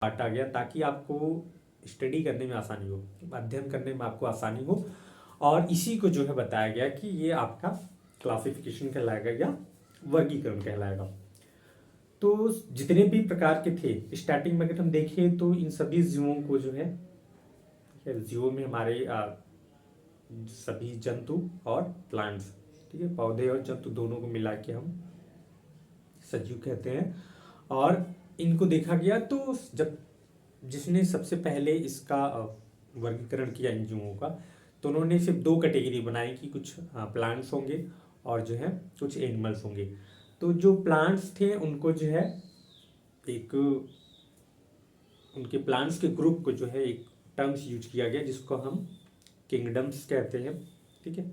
Part आ गया, ताकि आपको स्टडी करने में आसानी हो, अध्ययन करने में आपको आसानी हो। और इसी को जो है बताया गया कि ये आपका क्लासिफिकेशन कहलाएगा या वर्गीकरण कहलाएगा। तो जितने भी प्रकार के थे स्टार्टिंग में अगर हम देखें तो इन सभी जीवों को जो है, जीवों में हमारे सभी जंतु और प्लांट्स, ठीक है, पौधे और जंतु दोनों को मिला के हम सजीव कहते हैं। और इनको देखा गया तो जब जिसने सबसे पहले इसका वर्गीकरण किया इन जीवों का, तो उन्होंने सिर्फ दो कैटेगरी बनाई कि कुछ प्लांट्स होंगे और जो है कुछ एनिमल्स होंगे। तो जो प्लांट्स थे उनको जो है एक उनके प्लांट्स के ग्रुप को जो है एक टर्म्स यूज किया गया जिसको हम किंगडम्स कहते हैं, ठीक है,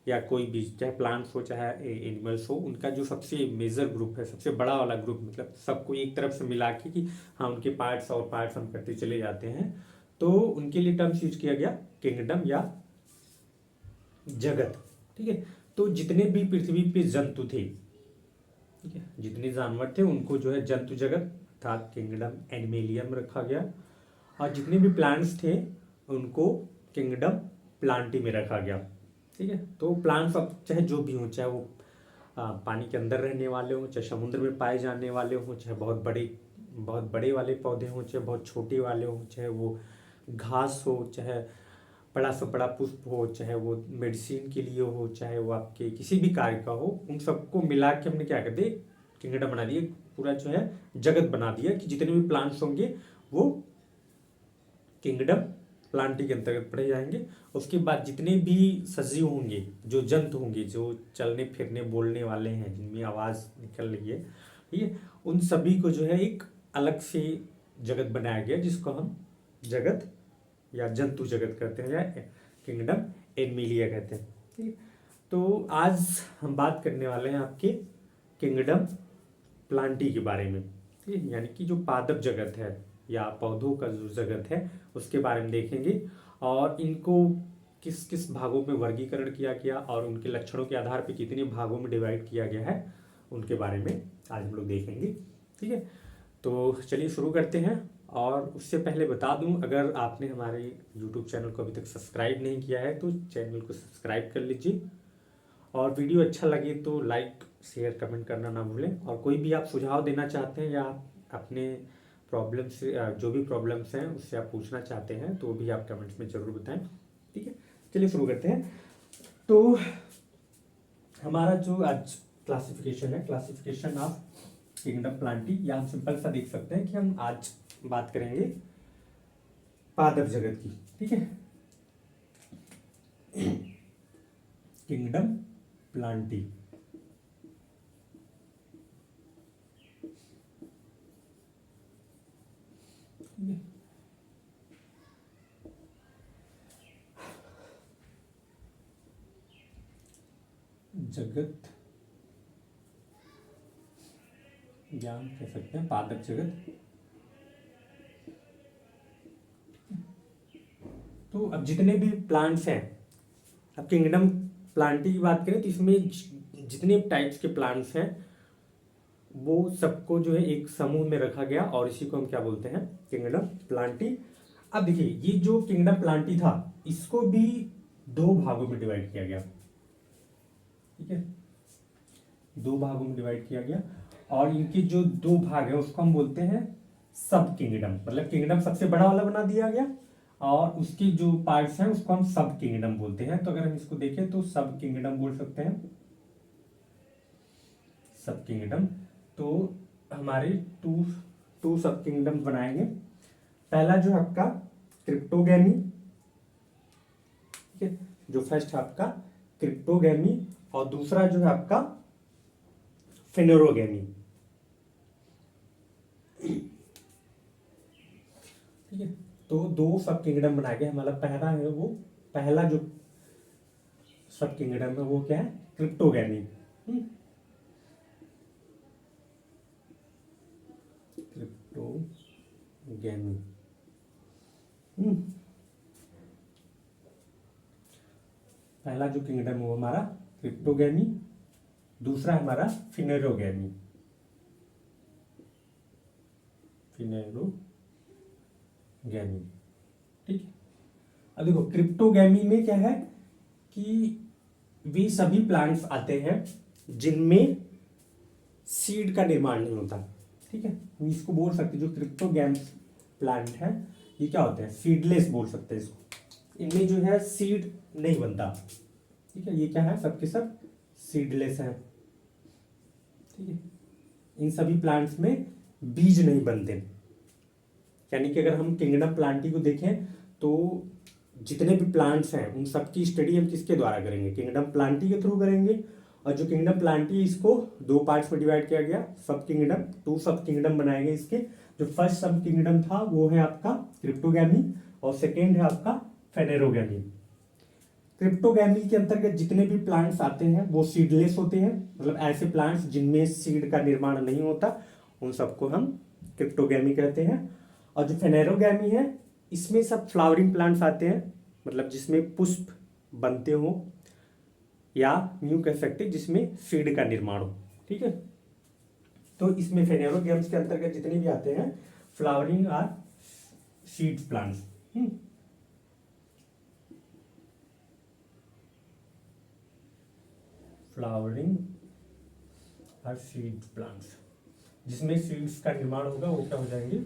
या कोई भी चाहे प्लांट्स हो चाहे एनिमल्स हो, उनका जो सबसे मेजर ग्रुप है, सबसे बड़ा वाला ग्रुप, मतलब सबको एक तरफ से मिला के कि हाँ उनके पार्ट्स और पार्ट्स हम करते चले जाते हैं, तो उनके लिए टर्म्स यूज किया गया किंगडम या जगत, ठीक है। तो जितने भी पृथ्वी पे जंतु थे, ठीक है, जितने जानवर थे उनको जो है जंतु जगत अर्थात किंगडम एनिमेलियम रखा गया, और जितने भी प्लांट्स थे उनको किंगडम प्लांटी में रखा गया, ठीक है। तो प्लांट्स अब चाहे जो भी हों, चाहे वो पानी के अंदर रहने वाले हों, चाहे समुद्र में पाए जाने वाले हों, चाहे बहुत बड़े वाले पौधे हों, चाहे बहुत छोटे वाले हों, चाहे वो घास हो, चाहे बड़ा से बड़ा पुष्प हो, चाहे वो मेडिसिन के लिए हो, चाहे वो आपके किसी भी कार्य का हो, उन सबको मिला के हमने क्या कर दिया, किंगडम बना दिया, पूरा जो है जगत बना दिया कि जितने भी प्लांट्स होंगे वो किंगडम प्लांटी के अंतर्गत पढ़े जाएंगे। उसके बाद जितने भी सजीव होंगे, जो जंतु होंगे, जो चलने फिरने बोलने वाले हैं, जिनमें आवाज निकल रही है, ठीक है, उन सभी को जो है एक अलग से जगत बनाया गया जिसको हम जगत या जंतु जगत कहते हैं या किंगडम एनिमेलिया कहते हैं, ठीक है। तो आज हम बात करने वाले हैं आपके किंगडम प्लांटी के बारे में, ठीक है, यानी कि जो पादप जगत है या पौधों का जो जगत है उसके बारे में देखेंगे, और इनको किस किस भागों में वर्गीकरण किया गया और उनके लक्षणों के आधार पर कितने भागों में डिवाइड किया गया है उनके बारे में आज हम लोग देखेंगे, ठीक है। तो चलिए शुरू करते हैं। और उससे पहले बता दूं, अगर आपने हमारे YouTube चैनल को अभी तक सब्सक्राइब नहीं किया है तो चैनल को सब्सक्राइब कर लीजिए, और वीडियो अच्छा लगे तो लाइक शेयर कमेंट करना ना भूलें। और कोई भी आप सुझाव देना चाहते हैं या अपने प्रॉब्लम से जो भी प्रॉब्लम्स हैं उससे आप पूछना चाहते हैं तो भी आप कमेंट्स में ज़रूर बताएं, ठीक है। चलिए शुरू करते हैं। तो हमारा जो आज क्लासिफिकेशन है, क्लासिफिकेशन ऑफ किंगडम प्लांटी, या हम सिंपल सा देख सकते हैं कि हम आज बात करेंगे पादप जगत की, ठीक है, किंगडम प्लांटी। जगत या हम कह सकते हैं पादप जगत। तो अब जितने भी प्लांट्स हैं, अब किंगडम प्लांटी की बात करें तो इसमें जितने टाइप्स के प्लांट्स हैं वो सबको जो है एक समूह में रखा गया, और इसी को हम क्या बोलते हैं, किंगडम प्लांटी। अब देखिए ये जो किंगडम प्लांटी था इसको भी दो भागों में डिवाइड किया गया, ठीक है, दो भागों में डिवाइड किया गया, और इनके जो दो भाग है उसको हम बोलते हैं सब किंगडम, मतलब किंगडम सबसे बड़ा वाला बना दिया गया और उसकी जो पार्ट्स हैं उसको हम सब किंगडम बोलते हैं। तो अगर हम इसको देखें तो सब किंगडम बोल सकते हैं, सब किंगडम। तो हमारे टू सब किंगडम बनाएंगे। पहला जो आपका क्रिप्टोगैमी, ठीक है, जो फर्स्ट है आपका क्रिप्टोगैमी, और दूसरा जो है आपका फेनोरोगैमी, ठीक है। तो दो सब किंगडम बनाए गए। हमारा पहला है वो, पहला जो सब किंगडम है वो क्या है, क्रिप्टोगैमी, क्रिप्टोगैमी। पहला जो किंगडम है वो हमारा क्रिप्टोगैमी, दूसरा हमारा फिनेरोगैमी, फिनेरोगैमी, गैमी, ठीक है। अब देखो क्रिप्टोगैमी में क्या है कि वे सभी प्लांट्स आते हैं जिनमें सीड का निर्माण नहीं होता, ठीक है। हम इसको बोल सकते हैं जो क्रिप्टोगैम्स प्लांट है ये क्या होते हैं, सीडलेस बोल सकते हैं इसको। इनमें जो है सीड नहीं बनता, ठीक है। ये क्या है, सबके सब सीडलेस हैं, ठीक है। इन सभी प्लांट्स में बीज नहीं बनते। यानी कि अगर हम किंगडम प्लांटी को देखें तो जितने भी प्लांट्स हैं उन सबकी स्टडी हम किसके द्वारा करेंगे, किंगडम प्लांटी के थ्रू करेंगे। और जो किंगडम प्लांटी इसको दो पार्ट्स में डिवाइड किया गया, सब किंगडम, टू सब किंगडम बनाए गए इसके। जो फर्स्ट सब किंगडम था वो है आपका क्रिप्टोगैमी और सेकेंड है आपका फेनेरोगैमी। क्रिप्टोगैमी के अंतर्गत जितने भी प्लांट्स आते हैं वो सीडलेस होते हैं, मतलब ऐसे प्लांट्स जिनमें सीड का निर्माण नहीं होता उन सबको हम क्रिप्टोगैमी कहते हैं। और जो फेनेरोगैमी है इसमें सब फ्लावरिंग प्लांट्स आते हैं, मतलब जिसमें पुष्प बनते हो या यूं कह सकते जिसमें सीड का निर्माण हो, ठीक है। तो इसमें फेनेरोगैम्स के अंतर्गत जितने भी आते हैं flowering or seed plants. Flowering or seed plants, जिसमें सीड्स का निर्माण होगा वो क्या हो जाएंगे,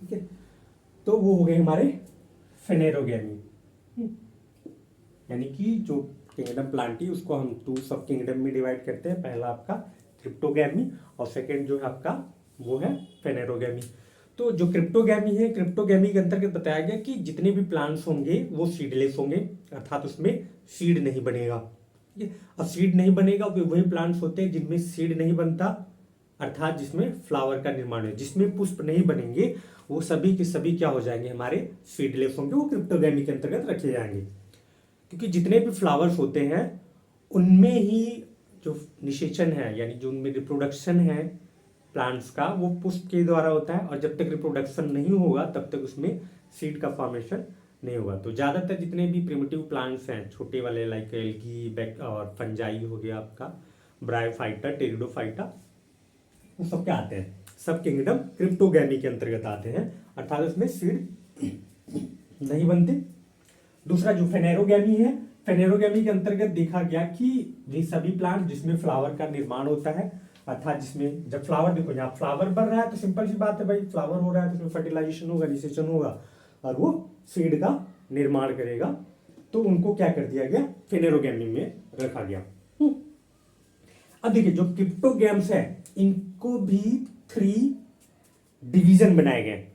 ठीक है। तो वो हो गए हमारे फेनेरोगैमी। यानी कि जो किंगडम प्लांटी उसको हम टू सब किंगडम में डिवाइड करते हैं, पहला आपका क्रिप्टोगैमी और सेकेंड जो है आपका वो है फेनेरोगैमी। तो जो क्रिप्टोगैमी है, क्रिप्टोगैमी के अंतर्गत बताया गया कि जितने भी प्लांट्स होंगे वो सीडलेस होंगे, अर्थात उसमें सीड नहीं बनेगा, ठीक है। अब सीड नहीं बनेगा वही प्लांट्स होते हैं जिनमें सीड नहीं बनता, अर्थात जिसमें फ्लावर का निर्माण है, जिसमें पुष्प नहीं बनेंगे वो सभी के सभी क्या हो जाएंगे, हमारे सीडलेस होंगे, वो क्रिप्टोगैमी के अंतर्गत रखे जाएंगे। क्योंकि जितने भी फ्लावर्स होते हैं उनमें ही जो निषेचन है, यानी जो उनमें रिप्रोडक्शन है प्लांट्स का, वो पुष्प के द्वारा होता है। और जब तक रिप्रोडक्शन नहीं होगा तब तक उसमें सीड का फॉर्मेशन नहीं होगा। तो ज़्यादातर जितने भी प्रिमिटिव प्लांट्स हैं छोटे वाले, लाइक एल्गी, बैक और फंजाई हो गया आपका, ब्रायोफाइटा, टेरिडोफाइटा, वो सब क्या आते हैं, सब किंगडम क्रिप्टोगैमी के अंतर्गत आते हैं, अर्थात उसमें सीड नहीं बनते। दूसरा जो फेनेरोगैमी है, फेनेरोगैमी के अंतर्गत देखा गया कि ये सभी प्लांट जिसमें फ्लावर का निर्माण होता है, अर्थात जिसमें जब फ्लावर, देखो यहाँ फ्लावर बन रहा है तो सिंपल सी बात है भाई, फ्लावर हो रहा है तो उसमें फर्टिलाइजेशन होगा, निषेचन होगा और वो सीड का निर्माण करेगा। तो उनको क्या कर दिया गया, फेनेरोगैमी में रखा गया। अब देखिए जो क्रिप्टोगैम्स है इनको भी 3 डिवीजन बनाए गए,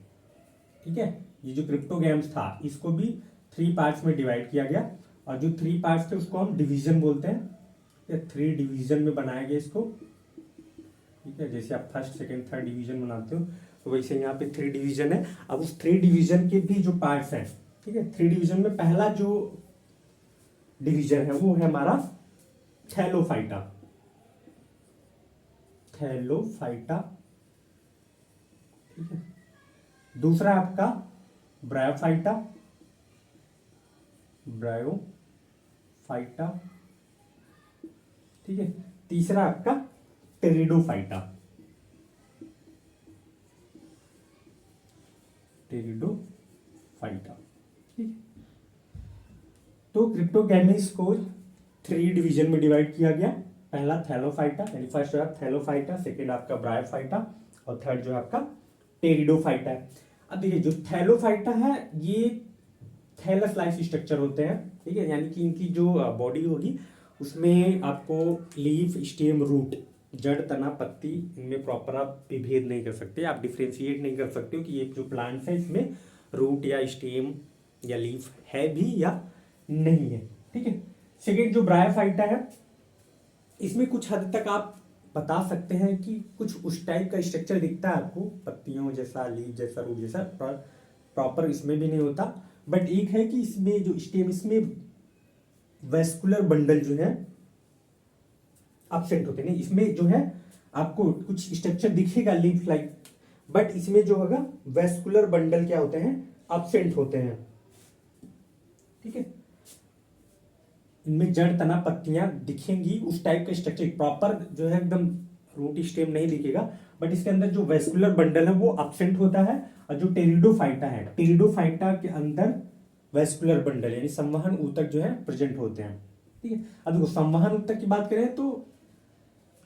ठीक है। ये जो क्रिप्टोगैम्स था इसको भी 3 पार्ट्स में डिवाइड किया गया और जो 3 पार्ट्स थे उसको हम डिवीजन बोलते हैं। 3 डिवीजन में बनाया गया इसको, ठीक है। जैसे आप फर्स्ट सेकेंड थर्ड डिवीजन बनाते हो तो वैसे यहाँ पे 3 डिवीजन है। अब उस 3 डिवीजन के भी जो पार्ट्स हैं, ठीक है, 3 डिवीजन में पहला जो डिवीजन है वो है हमारा थैलोफाइटा, थैलोफाइटा, ठीक है। दूसरा आपका ब्रायोफाइटा, ब्रायोफाइटा, ठीक है। तीसरा आपका टेरिडोफाइटा, टेरिडोफाइटा, ठीक है। तो क्रिप्टोगैमीज को 3 डिवीजन में डिवाइड किया गया, पहला थैलोफाइटा, यानी फर्स्ट जो है थैलोफाइटा, सेकेंड आपका ब्रायोफाइटा और थर्ड जो है आपका टेरिडोफाइटा है। अब देखिए जो थैलोफाइटा है ये थैलस लाइफ स्ट्रक्चर होते हैं, ठीक है। यानी कि इनकी जो बॉडी होगी उसमें आपको लीफ, स्टेम, रूट, जड़, तना, पत्ती, इनमें प्रॉपर आप विभेद नहीं कर सकते, आप डिफ्रेंशिएट नहीं कर सकते हो कि ये जो प्लांट्स है इसमें रूट या स्टेम या लीफ है भी या नहीं है, ठीक है। सेकेंड जो ब्रायोफाइटा है इसमें कुछ हद तक आप बता सकते हैं कि कुछ उस टाइप का स्ट्रक्चर दिखता है आपको, पत्तियों जैसा, लीफ जैसा, रूट जैसा, प्रॉपर इसमें भी नहीं होता। बट एक है कि इसमें जो स्टेम, इसमें वेस्कुलर बंडल जो है एब्सेंट होते हैं, इसमें जो है आपको कुछ स्ट्रक्चर दिखेगा लीफ लाइक, बट इसमें जो होगा वेस्कुलर बंडल क्या होते हैं, एब्सेंट होते हैं, ठीक है। इनमें जड़, तना, पत्तियां दिखेंगी, उस टाइप का स्ट्रक्चर प्रॉपर जो है एकदम रूट स्टेम नहीं दिखेगा, बट इसके अंदर जो वेस्कुलर बंडल है वो अब्सेंट होता है। और जो टेरिडोफाइटा है, टेरिडोफाइटा के अंदर वेस्कुलर बंडल यानी संवहन ऊतक जो है प्रेजेंट होते हैं। ठीक है, अब देखो संवहन ऊतक की बात करें तो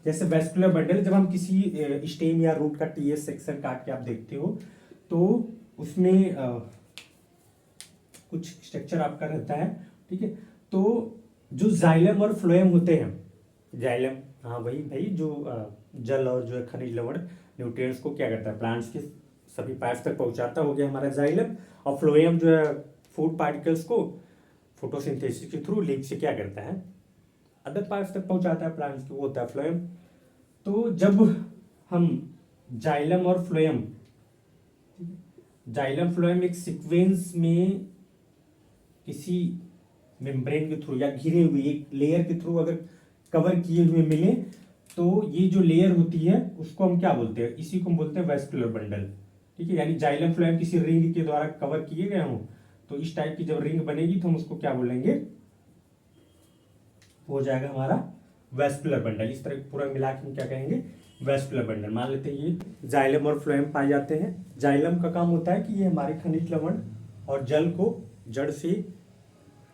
जैसे वेस्कुलर बंडल, जब हम किसी स्टेम या रूट का टीएस सेक्शन काट के आप देखते हो तो उसमें कुछ स्ट्रक्चर आपका रहता है। ठीक है, तो जो जाइलम और फ्लोएम होते हैं, जाइलम हाँ वही भाई जो जल और जो है खनिज लवण न्यूट्रिएंट्स को क्या करता है, प्लांट्स के सभी पार्ट्स तक पहुंचाता हो गया हमारा जाइलम। और फ्लोएम जो है फूड पार्टिकल्स को फोटोसिंथेसिस के थ्रू लीक से क्या करता है, अदर पार्ट्स तक पहुंचाता है प्लांट्स के, वो होता है फ्लोएम। तो जब हम जाइलम और फ्लोएम, जाइलम फ्लोएम एक सीक्वेंस में किसी मेम्ब्रेन के थ्रू या घिरे हुए एक लेयर के थ्रू अगर कवर किए हुए मिले तो ये जो लेयर होती है उसको हम क्या बोलते हैं, इसी को हम बोलते हैं वेस्कुलर बंडल। ठीक है, यानी जाइलम फ्लोएम किसी रिंग के द्वारा कवर किए गए हों तो इस टाइप की जब रिंग बनेगी तो हम उसको क्या बोलेंगे, हो जाएगा हमारा वेस्कुलर बंडल। इस तरह पूरा मिला के हम क्या कहेंगे, वेस्कुलर बंडल। मान लेते हैं ये जाइलम और फ्लोएम पाए जाते हैं। जाइलम का काम होता है कि ये हमारे खनिज लवण और जल को जड़ से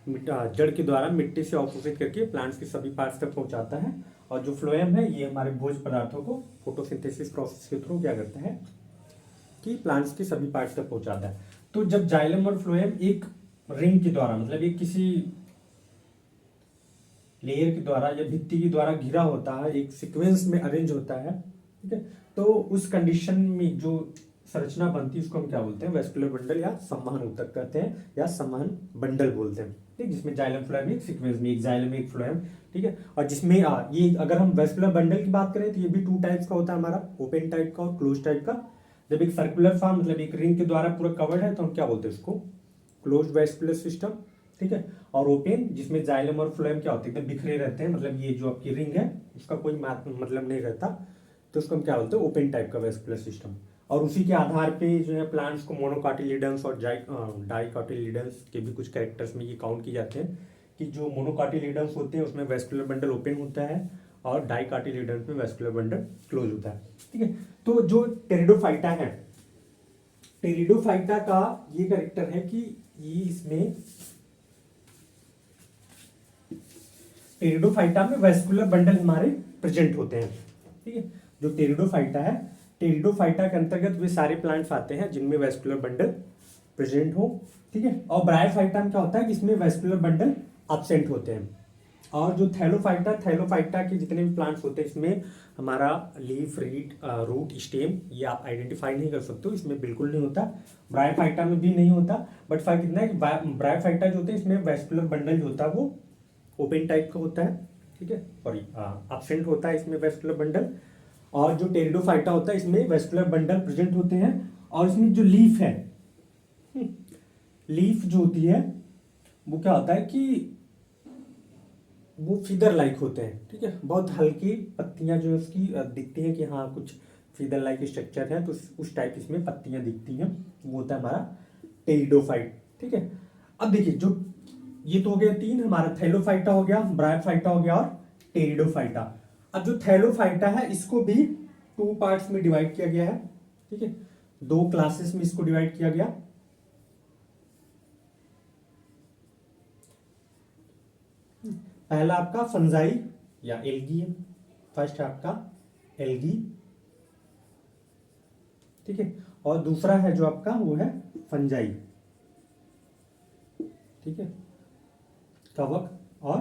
जड़ के द्वारा मिट्टी से अवशोषित करके प्लांट्स के सभी पार्ट्स तक पहुंचाता है। और जो फ्लोएम है ये हमारे भोज्य पदार्थों को फोटोसिंथेसिस प्रोसेस के थ्रू क्या करता है कि प्लांट्स के सभी पार्ट्स तक पहुंचाता है। तो जब जाइलम और फ्लोएम एक रिंग के द्वारा, मतलब एक किसी लेयर के द्वारा या भित्ति के द्वारा घिरा होता है, एक सीक्वेंस में अरेंज होता है, ठीक है, तो उस कंडीशन में जो संरचना बनती है उसको हम क्या बोलते हैं, वेस्कुलर बंडल या संवहन ऊतक कहते हैं या संवहन बंडल बोलते हैं। ठीक, जिसमें जाइलम फ्लोएम एक सीक्वेंस में, एक जाइलम एक फ्लोएम। ठीक है, और जिसमें ये अगर हम वेस्कुलर बंडल की बात करें तो ये भी टू टाइप्स का होता है हमारा, ओपन टाइप का और क्लोज टाइप का। जब एक सर्कुलर फॉर्म मतलब एक रिंग के द्वारा पूरा कवर्ड है तो हम क्या बोलते हैं उसको, क्लोज वेस्कुलर सिस्टम। ठीक है, और ओपन जिसमें जाइलम और फ्लोएम क्या होते हैं, एकदम बिखरे रहते हैं, मतलब ये जो आपकी रिंग है उसका कोई मतलब नहीं रहता, तो उसको हम क्या बोलते हैं, ओपन टाइप का वेस्कुलर सिस्टम। और उसी के आधार पे जो है प्लांट्स को मोनोकाटिलिडन्स और डाइकाटिलिडन्स के भी कुछ कैरेक्टर्स में ये काउंट किए जाते हैं कि जो मोनोकाटिलिडन्स होते हैं उसमें वेस्कुलर बंडल ओपन होता है और डाइकाटिलिडन्स में वेस्कुलर बंडल क्लोज होता है। ठीक है, तो जो टेरिडोफाइटा है, टेरिडोफाइटा का ये कैरेक्टर है कि ये इसमें टेरिडोफाइटा में वेस्कुलर बंडल हमारे प्रेजेंट होते हैं। ठीक है, जो टेरिडोफाइटा है, टेरिडोफाइटा के अंतर्गत वे सारे प्लांट्स आते हैं जिनमें वेस्कुलर बंडल प्रेजेंट हो। ठीक है, और ब्रायोफाइटा में क्या होता है कि इसमें वेस्कुलर बंडल एब्सेंट होते हैं। और जो थैलोफाइटा, थैलोफाइटा के जितने भी प्लांट्स होते हैं इसमें हमारा लीफ, रूट, स्टेम ये आप आइडेंटिफाई नहीं कर सकते हो, इसमें बिल्कुल नहीं होता। ब्रायोफाइटा में भी नहीं होता, बट फर्क इतना है कि ब्रायोफाइटा जो होते हैं इसमें वेस्कुलर बंडल जो होता है वो ओपन टाइप का होता है। ठीक है, सॉरी एब्सेंट होता है इसमें वेस्कुलर बंडल। और जो टेरिडोफाइटा होता है इसमें वेस्कुलर बंडल प्रेजेंट होते हैं। और इसमें जो लीफ है, लीफ जो होती है वो क्या होता है कि वो फीदर लाइक होते हैं। ठीक है, बहुत हल्की पत्तियां जो है उसकी दिखती हैं कि हाँ कुछ फीदर लाइक स्ट्रक्चर है, तो उस टाइप इसमें पत्तियां दिखती हैं, वो होता है हमारा टेरिडोफाइट। ठीक है, अब देखिए जो ये तो हो गया तीन, हमारा थैलोफाइटा हो गया, ब्रायोफाइटा हो गया और टेरिडोफाइटा। अब जो थैलोफाइटा है इसको भी टू पार्ट्स में डिवाइड किया गया है। ठीक है, दो क्लासेस में इसको डिवाइड किया गया। पहला आपका फंजाई या एल्गी है, फर्स्ट है आपका एल्गी। ठीक है, और दूसरा है जो आपका वो है फंजाई। ठीक है, कवक और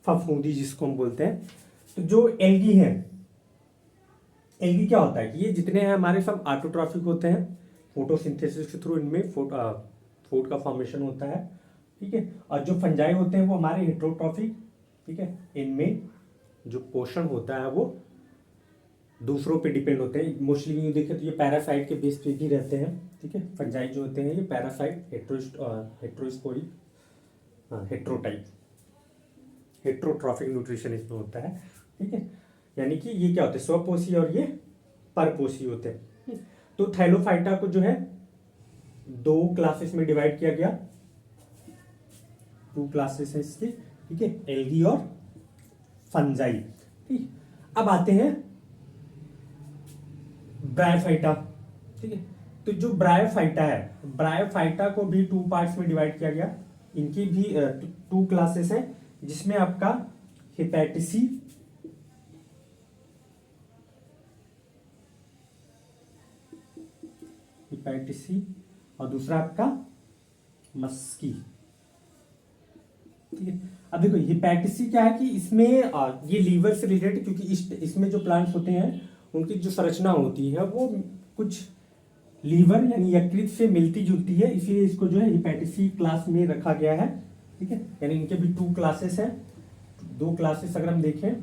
फफूंदी जिसको हम बोलते हैं। तो जो एल्गी है, एल्गी क्या होता है कि ये जितने हैं हमारे सब ऑटोट्रॉफिक होते हैं, फोटोसिंथेसिस के थ्रू इनमें फूड का फॉर्मेशन होता है। ठीक है, और जो फंजाई होते हैं वो हमारे हेट्रोट्रॉफिक। ठीक है, इनमें जो पोषण होता है वो दूसरों पे डिपेंड होते हैं, मोस्टली ये देखें तो ये पैरासाइट के बेस पे भी रहते हैं। ठीक है, फंजाई जो होते हैं ये पैरासाइट, हेट्रोस्पोरिक, हेट्रोटाइप, हेट्रोट्रॉफिक न्यूट्रिशन इसमें होता है। ठीक है, यानी कि ये क्या होते हैं, स्वपोषी और ये परपोषी होते हैं। तो थैलोफाइटा को जो है दो क्लासेस में डिवाइड किया गया, टू क्लासेस है इसके। ठीक है, एल्गी और फंजाई। ठीक, अब आते हैं ब्रायोफाइटा, ठीक है। तो जो ब्रायोफाइटा है, ब्रायोफाइटा को भी 2 पार्ट्स में डिवाइड किया गया। इनकी भी 2 क्लासेस हैं, जिसमें आपका हिपैटिसी और दूसरा आपका मस्की, ठीक है। अब देखो हिपैटिसी क्या है कि इसमें ये लीवर से रिलेटेड, क्योंकि इसमें जो प्लांट्स होते हैं उनकी जो संरचना होती है वो कुछ लीवर यानी यकृत से मिलती जुलती है, इसलिए इसको जो है हिपैटिसी क्लास में रखा गया है, ठीक है। यानी इनके भी 2 क्लासेस हैं, 2 क्लासेस अगर हम देखें,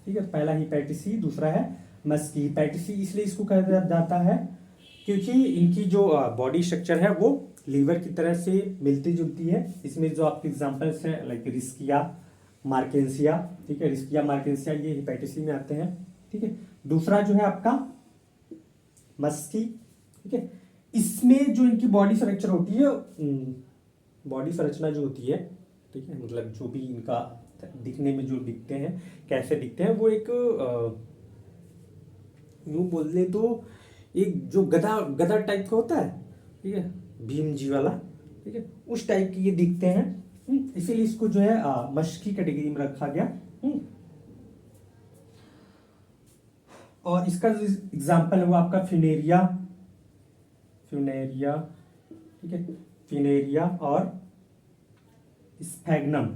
ठीक है। पहला हिपैटिसी, दूसरा है मस्की। हिपैटिसी इसलिए इसको कहा जाता है क्योंकि इनकी जो बॉडी स्ट्रक्चर है वो लीवर की तरह से मिलती जुलती है। इसमें जो आपके एग्जांपल्स हैं लाइक रिस्किया, मार्केंसिया, ठीक है। रिस्किया, मार्केंसिया ये हिपैटिसी में आते हैं, ठीक है। दूसरा जो है आपका मस्की, ठीक है। इसमें जो इनकी बॉडी स्ट्रक्चर होती है, बॉडी संरचना जो होती है, ठीक है, मतलब जो भी इनका दिखने में जो दिखते हैं, कैसे दिखते हैं, वो एक यूं बोल ले तो एक जो गधा गधा टाइप का होता है, ठीक है, भीम जी वाला, ठीक है, उस टाइप के ये दिखते हैं। इसीलिए इसको जो है मस्की कैटेगरी में रखा गया। और इसका जो एग्जाम्पल है वो आपका फिनेरिया, ठीक है, फिनेरिया और स्फैग्नम,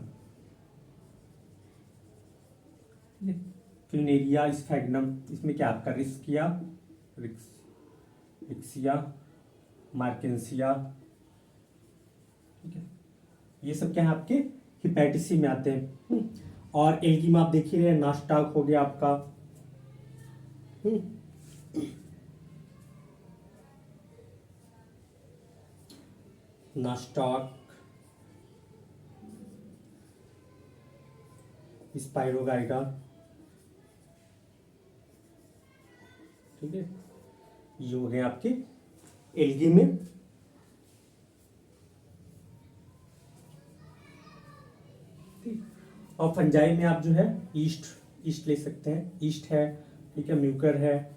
फिनेरिया, स्फैग्नम। इसमें क्या आपका रिस्किया, मार्केंसिया, ठीक है, ये सब क्या है आपके हिपैटिसी में आते हैं। और एल्गी में आप देख ही रहे हैं, नास्टाक हो गया आपका, नास्टाक, स्पाइरोगाइटा, ठीक है, ये हो गए आपके एल्गी में। और फंजाई में आप जो है ईस्ट ले सकते हैं, ईस्ट है, ठीक है, म्यूकर है,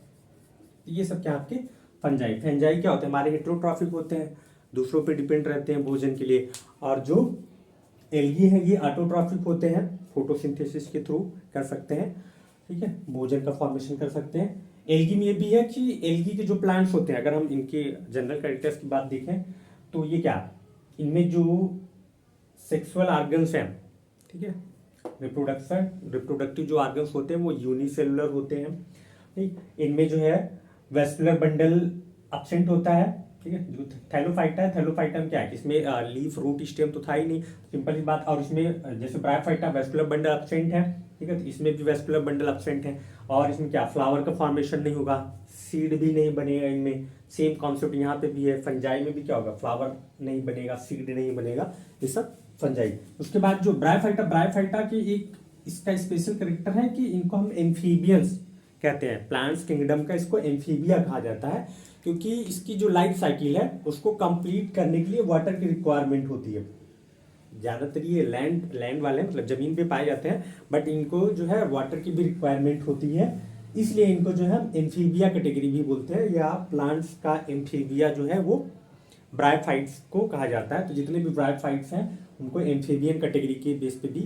ये सब क्या आपके फंजाई। फंजाई क्या होते हैं, हमारे हेट्रोट्रॉफिक होते हैं, दूसरों पे डिपेंड रहते हैं भोजन के लिए। और जो एल्गी है ये ऑटोट्रॉफिक होते हैं, फोटोसिंथेसिस के थ्रू कर सकते हैं, ठीक है, भोजन का फॉर्मेशन कर सकते हैं। एल्गी में ये भी है कि एल्गी के जो प्लांट्स होते हैं, अगर हम इनके जनरल कैरेक्टर्स की बात देखें तो ये क्या, इनमें जो सेक्सुअल ऑर्गन्स हैं, ठीक है, रिप्रोडक्टिव जो ऑर्गन्स होते हैं वो यूनिसेलुलर होते हैं, ठीक। इनमें जो है वेस्कुलर बंडल एब्सेंट होता है, ठीक है। जो थैलोफाइटा है, थैलोफाइटा में क्या है, इसमें लीफ, रूट, स्टेम तो था ही नहीं, सिंपल सी बात। और इसमें जैसे ब्रायोफाइटा वेस्कुलर बंडल एब्सेंट है, ठीक है, तो इसमें भी वेस्कुलर बंडल एब्सेंट है। और इसमें क्या, फ्लावर का फॉर्मेशन नहीं होगा, सीड भी नहीं बनेगा इनमें। सेम कॉन्सेप्ट यहाँ पे भी है, फंजाई में भी क्या होगा, फ्लावर नहीं बनेगा, सीड नहीं बनेगा, ये सब फंजाई। उसके बाद जो ब्रायोफाइटा की एक इसका स्पेशल कैरेक्टर है कि इनको हम एम्फीबियंस कहते हैं, प्लांट्स किंगडम का इसको एम्फीबिया कहा जाता है, क्योंकि इसकी जो लाइफ साइकिल है उसको कंप्लीट करने के लिए वाटर की रिक्वायरमेंट होती है। ज्यादातर ये लैंड वाले मतलब जमीन पे पाए जाते हैं, बट इनको जो है वाटर की भी रिक्वायरमेंट होती है, इसलिए इनको जो है एम्फीबिया कैटेगरी भी बोलते हैं, या प्लांट्स का एम्फीबिया जो है वो ब्रायोफाइट्स को कहा जाता है। तो जितने भी ब्रायोफाइट्स हैं उनको एम्फीबियन कैटेगरी के बेस पे भी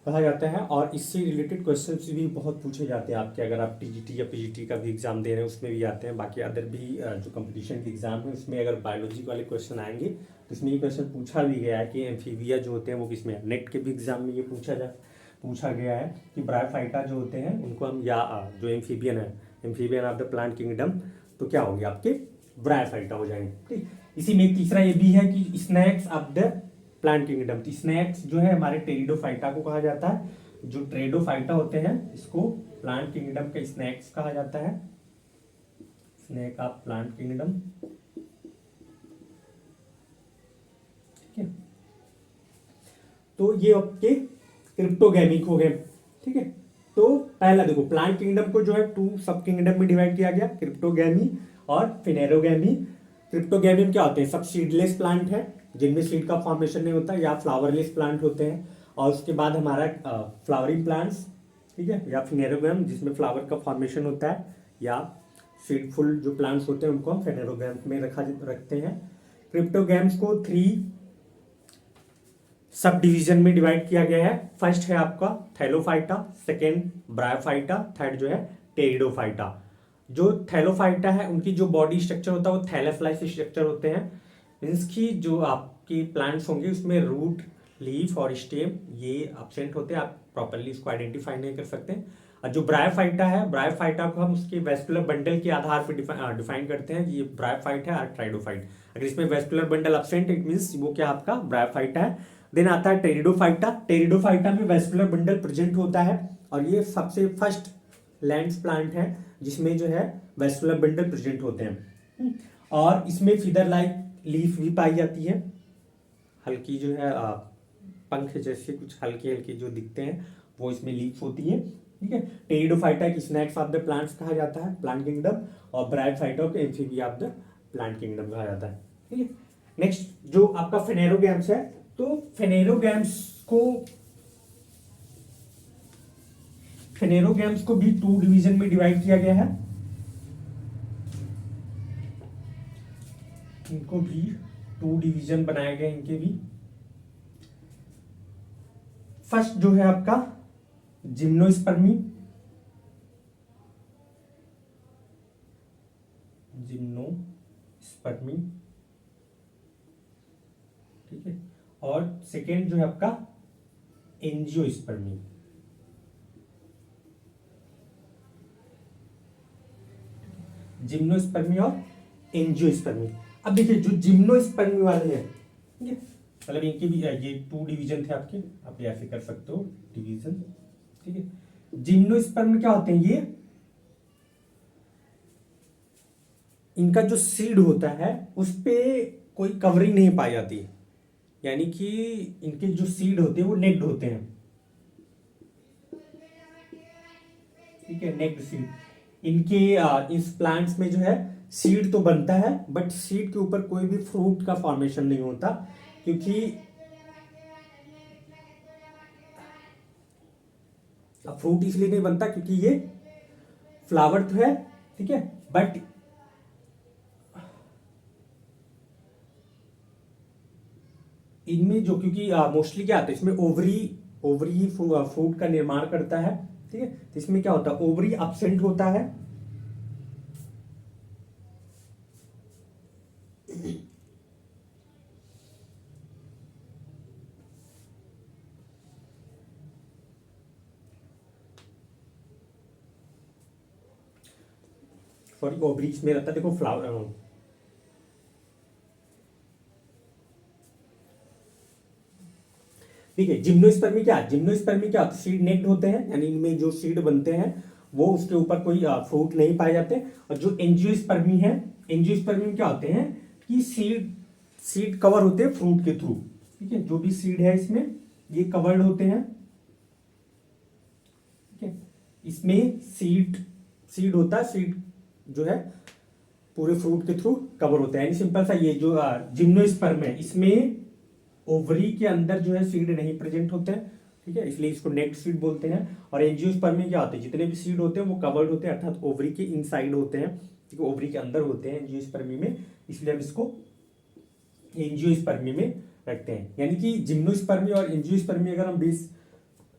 कहा जाता है। और इससे रिलेटेड क्वेश्चंस भी बहुत पूछे जाते हैं आपके, अगर आप टीजीटी या पीजीटी का भी एग्जाम दे रहे हैं उसमें भी आते हैं। बाकी अदर भी जो कंपटीशन के एग्जाम है उसमें अगर बायोलॉजी वाले क्वेश्चन आएंगे तो इसमें ये क्वेश्चन पूछा भी गया है कि एम्फीबिया जो होते हैं वो किसमें, नेट के भी एग्जाम में ये पूछा गया है कि ब्रायोफाइटा जो होते हैं उनको हम, या जो एम्फीबियन है, amphibian of the plant kingdom, तो क्या होंगे आपके ब्रायोफाइटा हो जाएंगे, ठीक। इसी में तीसरा ये भी है कि snacks of the plant kingdom. तो स्नैक्स जो है हमारे टेरिडोफाइटा को कहा जाता है, जो ट्रेडोफाइटा होते हैं इसको प्लांट किंगडम के स्नैक्स कहा जाता है, स्नैक ऑफ प्लांट किंगडम, ठीक है। तो ये आपके क्रिप्टोगैमिक हो गए, ठीक है। तो पहला देखो प्लांट किंगडम को जो है 2 सब किंगडम में डिवाइड किया गया, क्रिप्टोगैमी और फिनेरोगैमी। क्रिप्टोगैमी में क्या होते हैं, सब सीडलेस प्लांट है जिनमें सीड का फॉर्मेशन नहीं होता, या फ्लावरलेस प्लांट होते हैं। और उसके बाद हमारा फ्लावरिंग प्लांट्स, ठीक है, या फिनेरोगैम जिसमें फ्लावर का फॉर्मेशन होता है, या सीडफुल जो प्लांट्स होते हैं उनको हम फेनेरोगैम्स में रखते हैं। क्रिप्टोगैम्स को 3 सब डिवीजन में डिवाइड किया गया है। फर्स्ट है आपका थैलोफाइटा, सेकेंड ब्रायोफाइटा, थर्ड जो है टेरिडोफाइटा। जो थैलोफाइटा है उनकी जो बॉडी स्ट्रक्चर होता है वो थैलस लाइक स्ट्रक्चर होते हैं। मीन्स की जो आपकी प्लांट्स होंगे उसमें रूट, लीफ और स्टेम ये एब्सेंट होते हैं, आप प्रॉपरली इसको आइडेंटिफाई नहीं कर सकते। और जो ब्रायोफाइटा है, ब्रायोफाइटा को हम उसके वेस्कुलर बंडल के आधार पर डिफाइन करते हैं, ये ब्रायोफाइट है और ट्राइडोफाइट। अगर इसमें vascular bundle absent it means वो क्या आपका ब्रायोफाइटा है। देन आता है टेरिडोफाइटा। टेरिडोफाइटा में वेस्कुलर बंडल प्रेजेंट होता है और ये सबसे फर्स्ट लैंड्स प्लांट है जिसमें जो है वेस्कुलर बंडल प्रेजेंट होते हैं। और इसमें फीदर लाइक लीफ भी पाई जाती है, हल्की जो है पंख जैसे कुछ हल्के हल्के जो दिखते हैं वो इसमें लीफ होती है। ठीक है, टेरिडोफाइटा की स्नैक्स ऑफ द प्लांट्स कहा जाता है, प्लांट किंगडम, और ब्रायोफाइटा को amphibia of the plant kingdom कहा जाता है। ठीक है, नेक्स्ट जो आपका फेनेरोगैम्स है, तो फेनेरोगैम्स को भी 2 डिवीजन में डिवाइड किया गया है। इनको भी 2 डिवीजन बनाए गए, इनके भी। फर्स्ट जो है आपका जिम्नोस्पर्मी, ठीक है, और सेकेंड जो है आपका एंजियोस्पर्मी। जिम्नोस्पर्मी और एंजियोस्पर्मी। अब देखिए जो जिम्नोस्पर्मी वाले हैं, ठीक है, मतलब इनके भी ये 2 डिवीजन थे आपके, आप ये ऐसे कर सकते हो डिवीजन। ठीक है, जिम्नोस्पर्म क्या होते हैं, ये इनका जो सीड होता है उस पे कोई कवरिंग नहीं पाई जाती, यानी कि इनके जो सीड होते हैं वो नेक्ड होते हैं। ठीक है, नेक्ड सीड। इनके इस प्लांट्स में जो है सीड तो बनता है बट सीड के ऊपर कोई भी फ्रूट का फॉर्मेशन नहीं होता, क्योंकि फ्रूट इसलिए नहीं बनता क्योंकि ये फ्लावर तो है, ठीक है, बट इनमें जो क्योंकि मोस्टली क्या आता है इसमें ओवरी ही फ्रूट का निर्माण करता है। ठीक है, तो इसमें क्या होता है ओवरी एब्सेंट होता है। सॉरी, ओवरीज में रहता है, देखो फ्लावर। ठीक है, जिम्नोस्पर्मी क्या होता है, सीड नेक्ड होते हैं, यानी इनमें जो सीड बनते हैं वो उसके ऊपर कोई फ्रूट नहीं पाए जाते। और जो एंजियोस्पर्मी है, एंजियोस्पर्मी में क्या होते हैं कि सीड कवर होते हैं फ्रूट के थ्रू। ठीक है, जो भी सीड है इसमें ये कवर्ड होते हैं। ठीक है, इसमें सीड होता है, सीड जो है पूरे फ्रूट के थ्रू कवर होता है। यानी सिंपल सा ये जो जिम्नोस्पर्म है इसमें ओवरी के अंदर जो है सीड नहीं प्रेजेंट होते हैं। ठीक है, इसलिए इसको नेक्ड सीड बोलते हैं। और एंजियोस्पर्म में क्या होते हैं, जितने भी सीड होते हैं वो कवर्ड होते हैं, अर्थात ओवरी के इनसाइड होते हैं, ठीक है, ओवरी के अंदर होते हैं एंजियोस्पर्मी में, इसलिए हम इसको एंजियोस्पर्मी में रखते हैं। यानी कि जिम्नोस्पर्मी और एंजियोस्पर्मी अगर हम बेस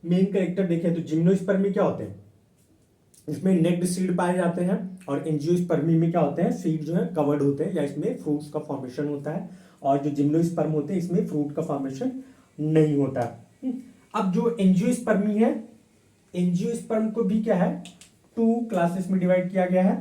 मेन कैरेक्टर देखें तो जिम्नोस्पर्मी क्या होते हैं, इसमें नेक्ड सीड पाए जाते हैं, और एंजियोस्पर्मी में क्या होते हैं सीड जो है कवर्ड होते हैं या इसमें फ्रूट्स का फॉर्मेशन होता है। और जो जिम्नोस्पर्म होते हैं इसमें फ्रूट का फॉर्मेशन नहीं होता। अब जो एंजियोस्पर्मी है, एंजियोस्पर्म को भी क्या है 2 क्लासेस में डिवाइड किया गया है।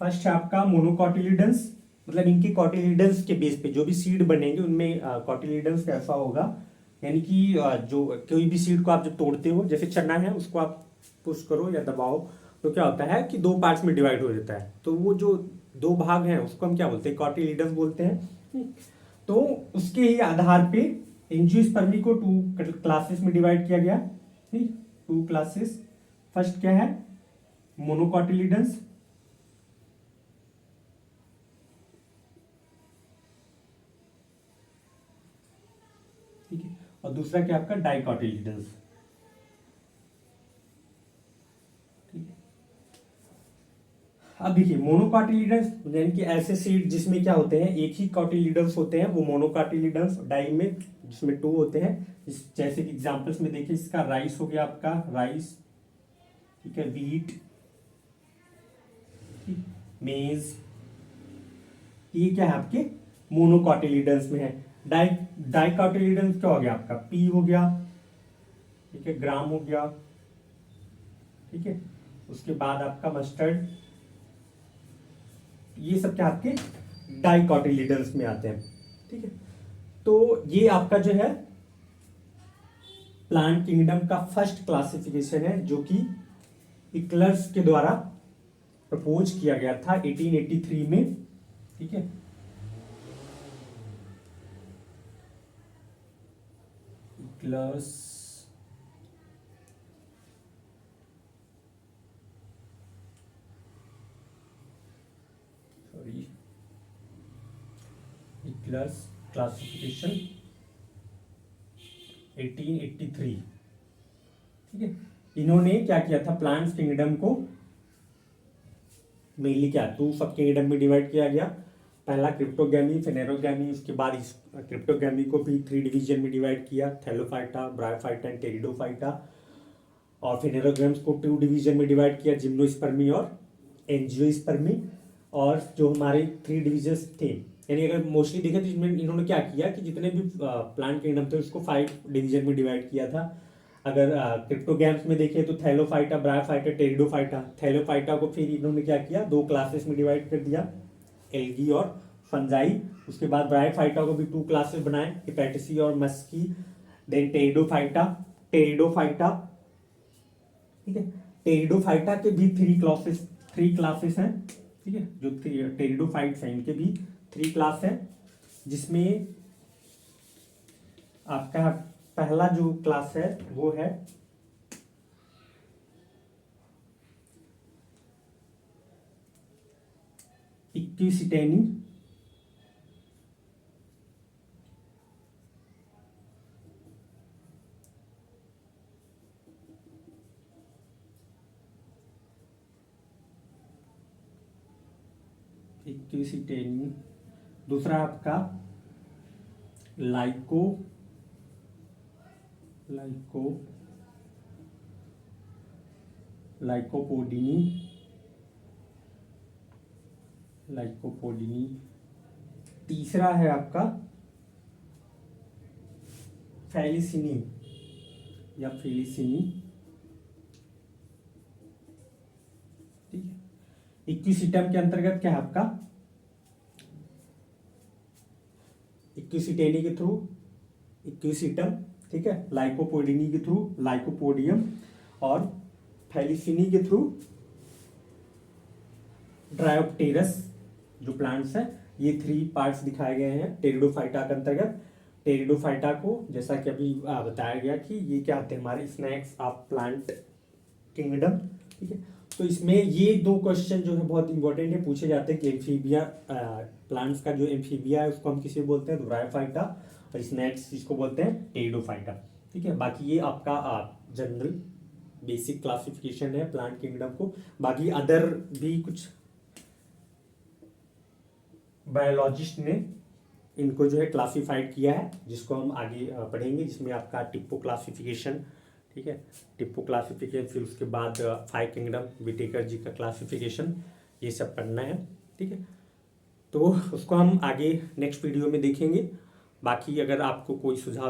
फर्स्ट है आपका मोनोकॉटिलिडन्स, मतलब इनके कॉटिलिडन्स के बेस पे जो भी सीड बनेंगे उनमें कॉटिलिडन्स कैसा होगा, यानी कि जो कोई भी सीड को आप जब तोड़ते हो, जैसे चना है उसको आप पुश करो या दबाओ तो क्या होता है कि 2 पार्ट्स में डिवाइड हो जाता है, तो वो जो 2 भाग हैं उसको हम क्या बोलते हैं कॉटिलिडन्स बोलते हैं। तो उसके ही आधार पे एंजियोस्पर्मी को 2 क्लासेस में डिवाइड किया गया। ठीक, 2 क्लासेस। फर्स्ट क्या है मोनोकॉटिलिडन्स, ठीक है, और दूसरा क्या आपका डाइकॉटिलिडन्स। ठीक है, अब देखिए मोनोकॉटिलीडन्स यानी कि ऐसे सीड जिसमें क्या होते हैं, एक ही कॉटिलीडन्स होते हैं, वो मोनोकॉटिलीडन्स। डाई में जिसमें 2 होते हैं, जैसे कि एग्जांपल्स में देखिए, इसका राइस हो गया आपका, राइस, ठीक है, वीट, मेज, ये क्या है आपके मोनोकॉटिलीडन्स में है। डाइकॉटिलीडन्स क्या हो गया आपका, पी हो गया, ठीक है, ग्राम हो गया, ठीक है, उसके बाद आपका मस्टर्ड, ये सब क्या आपके डाइकॉटिलीडन्स में आते हैं, ठीक है। तो ये आपका जो है प्लांट किंगडम का फर्स्ट क्लासिफिकेशन है, जो कि इक्लर्स के द्वारा प्रपोज किया गया था 1883 में, ठीक है। इक्लर्स इक्लर्स क्लासिफिकेशन 1883, ठीक है। इन्होंने क्या किया था, प्लांट्स किंगडम को मेनली क्या 2 सब किंगडम में डिवाइड किया गया। पहला क्रिप्टोगैमी, फेनेरोगैमी, उसके बाद इस क्रिप्टोगैमी को भी 3 डिवीजन में डिवाइड किया, थैलोफाइटा, ब्रायोफाइटा एंड टेरिडोफाइटा। और फेनेरोगैम्स को 2 डिवीजन में डिवाइड किया, जिम्नोस्पर्मी और एंजियोस्पर्मी। और जो हमारे 3 डिविजन्स थे, यानी अगर मोस्टली देखें तो इसमें इन्होंने क्या किया कि जितने भी प्लांट किंगडम थे उसको 5 डिवीजन में डिवाइड किया था। अगर क्रिप्टोगैम्स में देखें तो थैलोफाइटा, ब्रायोफाइटा, टेरिडोफाइटा। थैलोफाइटा को फिर इन्होंने क्या किया, 2 क्लासेस में डिवाइड कर दिया, एल्गी और फंजाई। उसके बाद ब्रायोफाइटा को भी 2 क्लासेस बनाए, हिपैटिसी और मस्की। देन टेरिडोफाइटा, ठीक है। टेरिडोफाइटा के भी 3 क्लासेस हैं, ठीक है। जो टेरिडोफाइट्स हैं इनके भी 3 क्लास हैं, जिसमें आपका पहला जो क्लास है वो है इक्विसिटेनी, दूसरा आपका लाइकोपोडिनी। तीसरा है आपका फेलिसिनी या फेलिसिनी, ठीक है। इक्विसिटम के अंतर्गत क्या है आपका, इक्विसिटेनी के थ्रू इक्विसिटम, ठीक है, लाइकोपोडिनी के थ्रू लाइकोपोडियम, और फेलिसिनी के थ्रू ड्रायोप्टेरस जो प्लांट्स है। ये 3 पार्ट्स दिखाए गए हैं टेरिडोफाइटा के अंतर्गत। टेरिडोफाइटा को जैसा कि अभी बताया गया कि ये क्या होते हैं, हमारे स्नैक्स ऑफ प्लांट किंगडम, ठीक है। तो इसमें ये 2 क्वेश्चन जो है बहुत इंपॉर्टेंट है, पूछे जाते हैं कि एम्फीबिया, प्लांट्स का जो एम्फीबिया है उसको हम किसे बोलते हैं, ब्रायोफाइटा, और स्नैक्स जिसको बोलते हैं टेरिडोफाइटा, ठीक है। बाकी ये आपका जनरल बेसिक क्लासिफिकेशन है प्लांट किंगडम को। बाकी अदर भी कुछ बायोलॉजिस्ट ने इनको जो है क्लासिफाइड किया है, जिसको हम आगे पढ़ेंगे, जिसमें आपका टिप्पो क्लासिफिकेशन, ठीक है, टिप्पो क्लासिफिकेशन, फिर उसके बाद 5 किंगडम, विटेकर जी का क्लासिफिकेशन, ये सब पढ़ना है, ठीक है। तो उसको हम आगे नेक्स्ट वीडियो में देखेंगे। बाकी अगर आपको कोई सुझाव